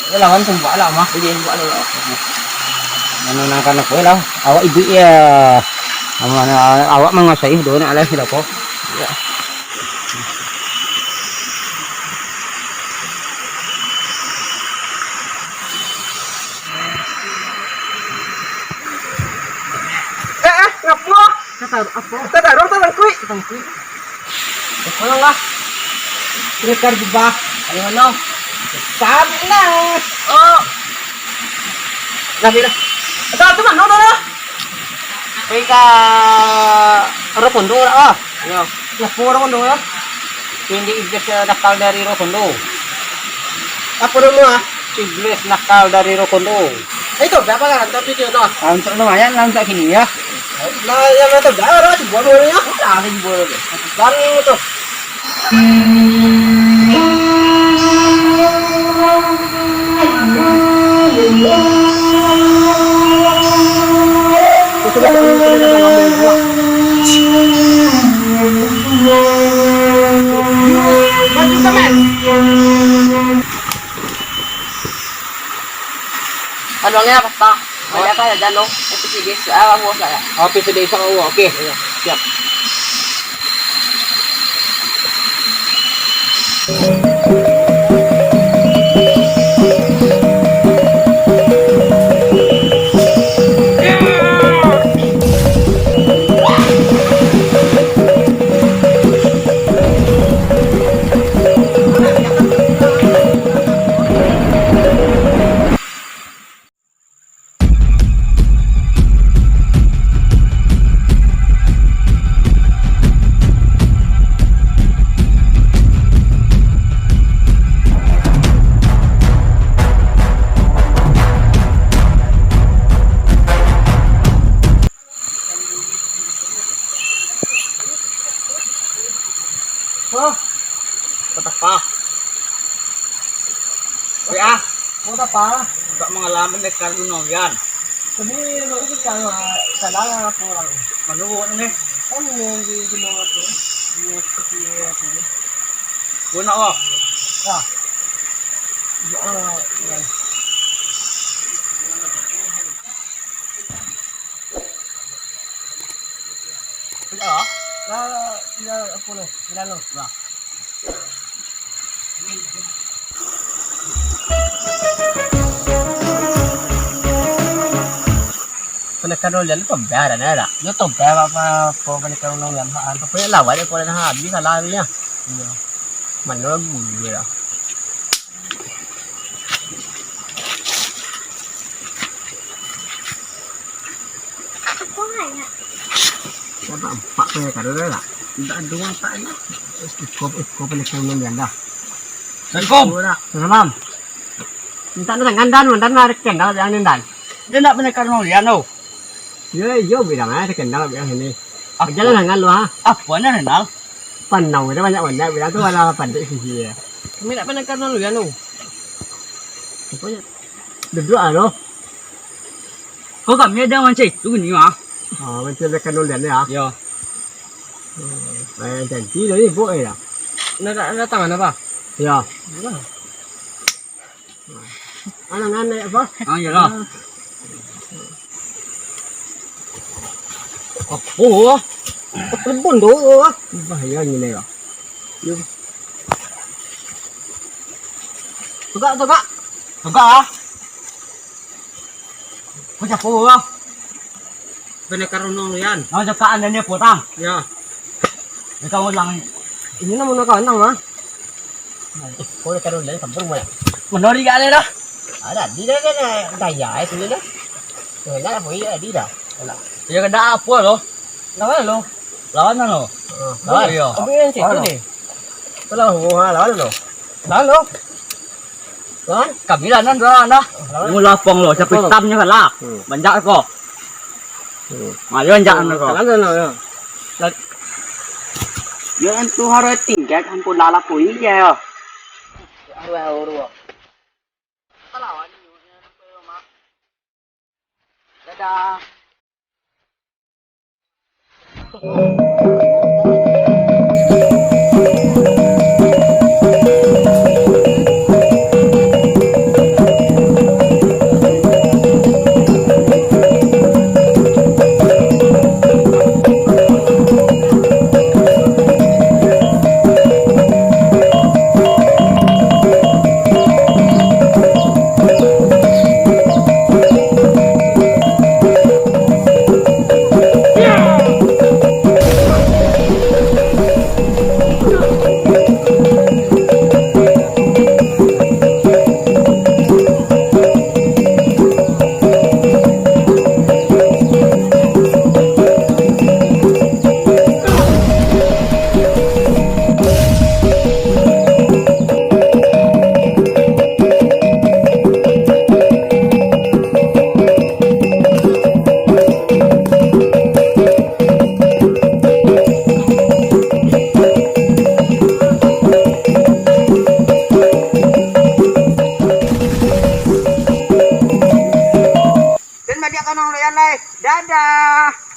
Kailangan tumba lang mah. Hindi tumba lang. Ano na ka na po lang. Awak ibu ya. Awak mga sayo doon na alam sila po. Ya. Ngapo? Kataruh apa? Tataruh tatangkuy. Tatangkuy. Ano nga? Rekar di ba? Ano ano? Sabi lang. Oh. Nakira. Ito man, no. Kaya ka rokondo na ah. Ano? Napuro ko doon. Hindi ibig nakal dari rokondo. Apa dulu ah? Iblis nakal dari rokondo. Ito, berapa kan? Tapi itu no. Untuk lumayan lang tak kini ya. Nah, yang itu berapa? Coba dulu ya. Lagi boleh. Baru itu. Maju kamen. Ano nga basta? Wala ka na dyan, no? Ito sige, mo saya. Okay, sudah isang uwa. Okay. Siap. Oh, Patak pa. kaya, puta pa. Bak mga laman na karuno yan. Sabi, mag-isip ka, kailangan ako lang. Manuwa na eh. Ano yung ginawa ko? Yung kasi, Guna o. ah, yan. Ano? Apa lo? Milano. Nah. Penekanan yan ito bera na era. Ito bera pa po penekanan yan ha. Ano pa yung lawa ko na habi sa lawa niya. Manurag bira. Apa empat penekanan na. Tidak dua pak na. Iko penekanan yan dah. Assalamualaikum. Ora. Ma'am. Minta na gandan mo dan na ken da yan dan. Dia nak benar karuno yan o. Yo bilang ay ken da bilang ini. Jalan ngan lo ha. Apa na renal? Panau itu banyak banyak bilang tu wala pandai sih. Kami nak penekanan lu ya lo. Pokoknya duduk alo. Kau kami ada macam itu ni mah. Ah, macam penekanan lu ya. Ya. Janji dari ibu ya. Nak tangan apa? Ya. Anak apa? Ah, ya lah. Oh, terbun tu. Bahaya ni ya. Tegak. Enggak ah. Kau cakap apa? Benar karuno yan. Nak cakap anda ni potang. Ya. Ikaw lang. Ini namun nak anak mah. Kau karuno yan sampur mo. Menori ka dah. Ada di dah kan daya itu dah. Wala mo iya di dah. Wala. Ya kada apa lo? Lawan lo. Lawan na lo. Lawan. Iya. Abi yan situ ni. Wala ho lawan lo. Lawan lo. Lawan. Kami lah nan dah. Mula pong lo sa pitam nya kala. Banjak ko. Ngayon jangan ko. Lawan lo. Yan tu harus tinggal kampung lalapui ya. Ruwa. Kalawan ni Dadah. ka nung yan, Dadah!